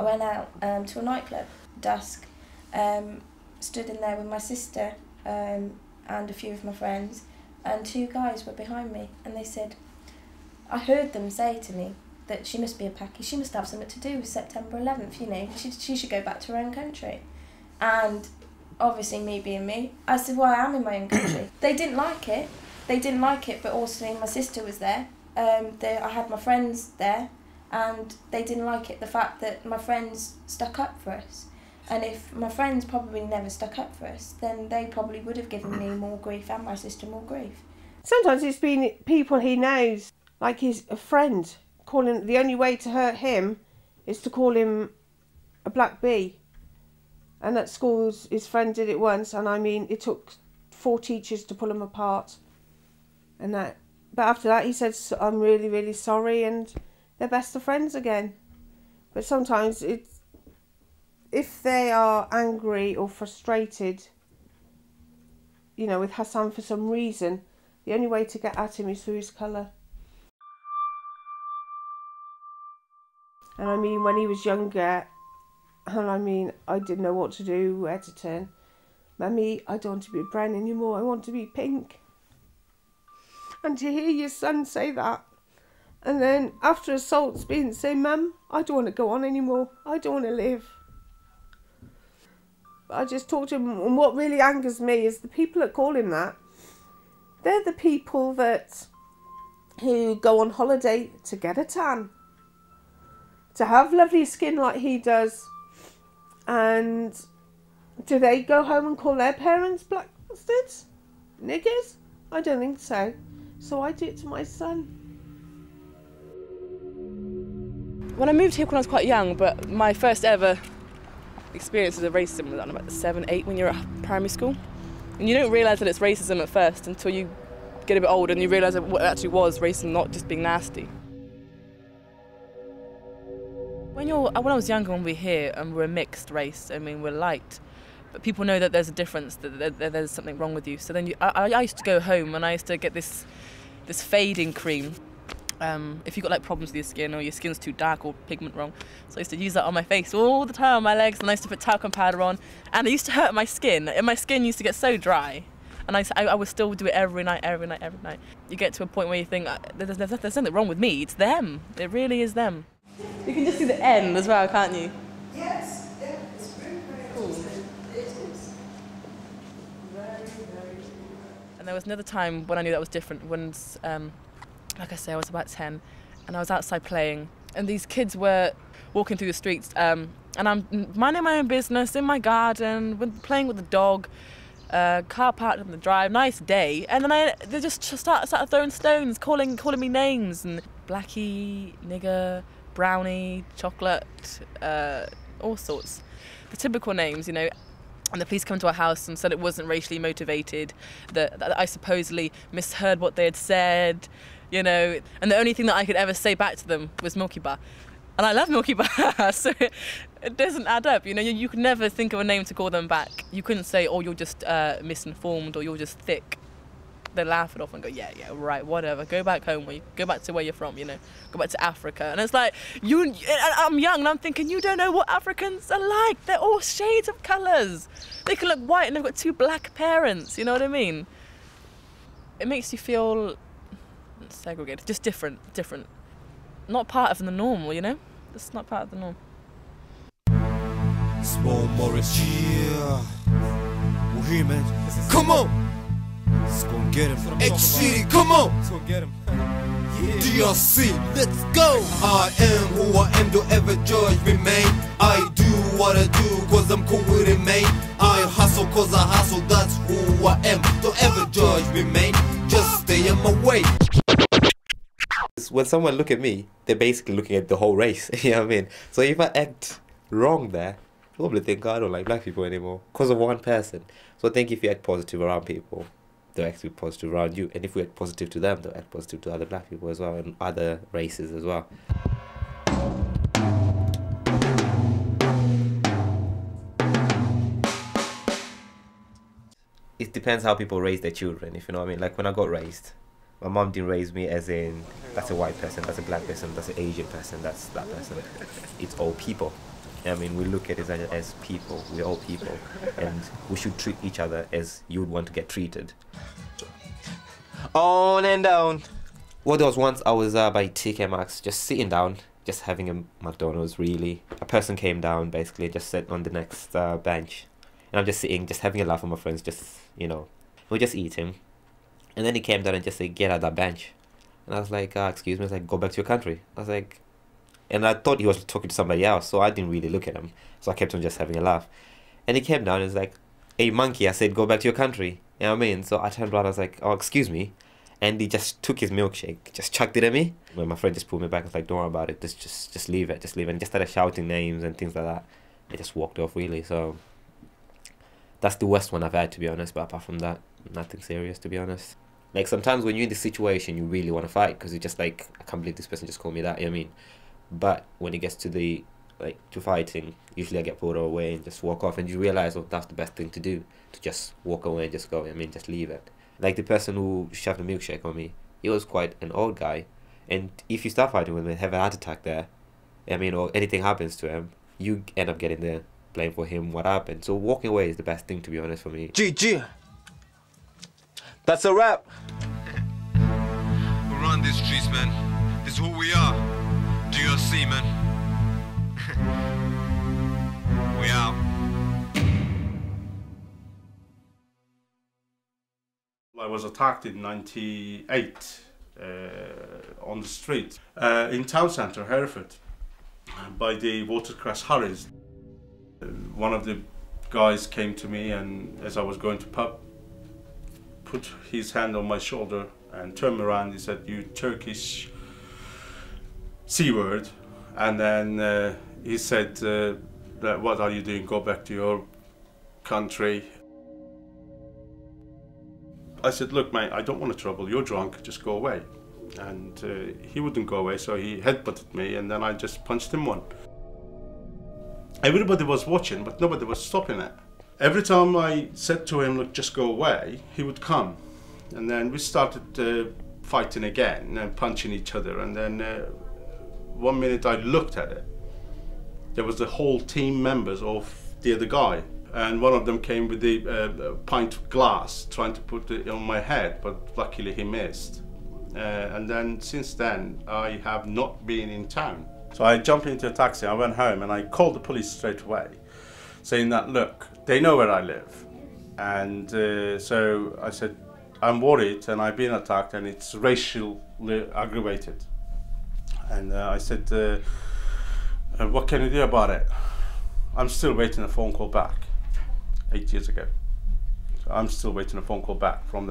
I went out to a nightclub, dusk, stood in there with my sister and a few of my friends, and two guys were behind me, and they said, I heard them say to me that she must be a Paki, she must have something to do with September 11th, you know, she should go back to her own country. And obviously me being me, I said, well, I am in my own country. They didn't like it, but also my sister was there. I had my friends there, and they didn't like it, the fact that my friends stuck up for us. And if my friends probably never stuck up for us, then they probably would have given me more grief and my sister more grief. Sometimes it's been people he knows, like his a friend, calling, the only way to hurt him is to call him a black bee. And at school, his friend did it once, and I mean, it took 4 teachers to pull him apart. And that, but after that, he said, I'm really, really sorry, and they're best of friends again. But sometimes if they are angry or frustrated, you know, with Hassan for some reason, the only way to get at him is through his colour. And I mean, when he was younger, and I mean, I didn't know what to do, where to turn. Mummy, I don't want to be brown anymore, I want to be pink. And to hear your son say that, and then after assault's been, say, Mum, I don't want to go on anymore, I don't want to live. But I just talked to him, and what really angers me is the people that call him that, they're the people who go on holiday to get a tan, to have lovely skin like he does. And do they go home and call their parents black bastards? Niggers? I don't think so. So I do it to my son. When I moved here when I was quite young, but my first ever experience of racism was about 7, 8 when you're at primary school. And you don't realise that it's racism at first until you get a bit older and you realise that what it actually was racism, not just being nasty. When I was younger, when we were here, and we're a mixed race, I mean, we're light, but people know that there's a difference, that there's something wrong with you. So then I used to go home and I used to get this fading cream. If you've got like problems with your skin, or your skin's too dark or pigment wrong. So I used to use that on my face all the time, on my legs, and I used to put talcum powder on, and it used to hurt my skin, and my skin used to get so dry. And I would still do it every night. You get to a point where you think, there's something wrong with me, it's them, it really is them. You can just see the end as well, can't you? Yes, yeah, it's very, very cool. It is. Very, very cool. And there was another time when I knew that was different, when, like I say, I was about 10, and I was outside playing, and these kids were walking through the streets, and I'm minding my own business in my garden, playing with the dog, car parked on the drive, nice day, and then they just started throwing stones, calling me names, and blackie, nigger, brownie, chocolate, all sorts. The typical names, you know. And the police come to our house and said it wasn't racially motivated, that I supposedly misheard what they had said, you know. And the only thing that I could ever say back to them was Milky Bar. And I love Milky Bar, so it doesn't add up, you know. You could never think of a name to call them back. You couldn't say, oh, you're just misinformed, or you're just thick. They laugh it off and go, yeah, right, whatever. Go back home, go back to where you're from, you know. Go back to Africa. And it's like, I'm young and I'm thinking, you don't know what Africans are like. They're all shades of colours. They can look white and they've got 2 black parents, you know what I mean? It makes you feel segregated, just different. Not part of the normal, you know? It's not part of the norm. Small Morris, yeah. Well, here, man. Come on! Let's go and get him. H-City, come on! Let's go get him. Yeah. DRC, let's go! I am who I am, don't ever judge me, man. I do what I do, cause I'm cool with it, man. I hustle cause I hustle, that's who I am. Don't ever judge me, man. Just stay in my way. When someone look at me, they're basically looking at the whole race, you know what I mean? So if I act wrong there, people probably think, oh, I don't like black people anymore, because of one person. So I think if you act positive around people, they'll act positive around you. And if we act positive to them, they'll act positive to other black people as well, and other races as well. It depends how people raise their children, if you know what I mean. Like when I got raised, my mom didn't raise me as in, that's a white person, that's a black person, that's an Asian person, that's that person. It's all people. I mean, we look at it as people. We're all people, and we should treat each other as you would want to get treated. On and down. Well, there was once I was by TK Maxx, just sitting down, just having a McDonald's, really. A person came down, basically, just sat on the next bench. And I'm just sitting, just having a laugh with my friends, just, you know, we're just eating. And then he came down and just said, get out of that bench. And I was like, excuse me, I was like, go back to your country. I was like, and I thought he was talking to somebody else, so I didn't really look at him. So I kept on just having a laugh. And he came down and was like, hey, monkey, I said, go back to your country. You know what I mean? So I turned around, I was like, oh, excuse me. And he just took his milkshake, just chucked it at me. When my friend just pulled me back, I was like, don't worry about it, just leave it, just leave it. And just started shouting names and things like that. I just walked off, really. So that's the worst one I've had, to be honest. But apart from that, nothing serious, to be honest. Like, sometimes when you're in this situation, you really want to fight, because you're just like, I can't believe this person just called me that, you know what I mean? But when it gets to the, like, to fighting, usually I get pulled away and just walk off, and you realize, oh, that's the best thing to do, to just walk away and just go, I mean, just leave it. Like the person who shoved a milkshake on me, he was quite an old guy, and if you start fighting with him and have a heart attack there, I mean, or anything happens to him, you end up getting the blame for him, what happened. So walking away is the best thing, to be honest, for me. GG. That's a wrap. We run these streets, man. This is who we are. DRC, man. We out. I was attacked in '98 on the street in town centre, Hereford, by the watercress Harries. One of the guys came to me, and as I was going to pub, put his hand on my shoulder and turned me around. He said, "You Turkish C-word," and then he said, "What are you doing? Go back to your country." I said, "Look, mate, I don't want to trouble. You're drunk, just go away." And he wouldn't go away, so he headbutted me, and then I just punched him one. Everybody was watching, but nobody was stopping it. Every time I said to him, "Look, just go away," he would come. And then we started fighting again and punching each other. And then one minute I looked at it. There was the whole team members of the other guy. And one of them came with the pint of glass, trying to put it on my head, but luckily he missed. And then since then, I have not been in town. So I jumped into a taxi, I went home, and I called the police straight away, saying that, look, they know where I live. And so I said, I'm worried, and I've been attacked, and it's racially aggravated. And I said, what can you do about it? I'm still waiting a phone call back. 8 years ago. So I'm still waiting a phone call back from them.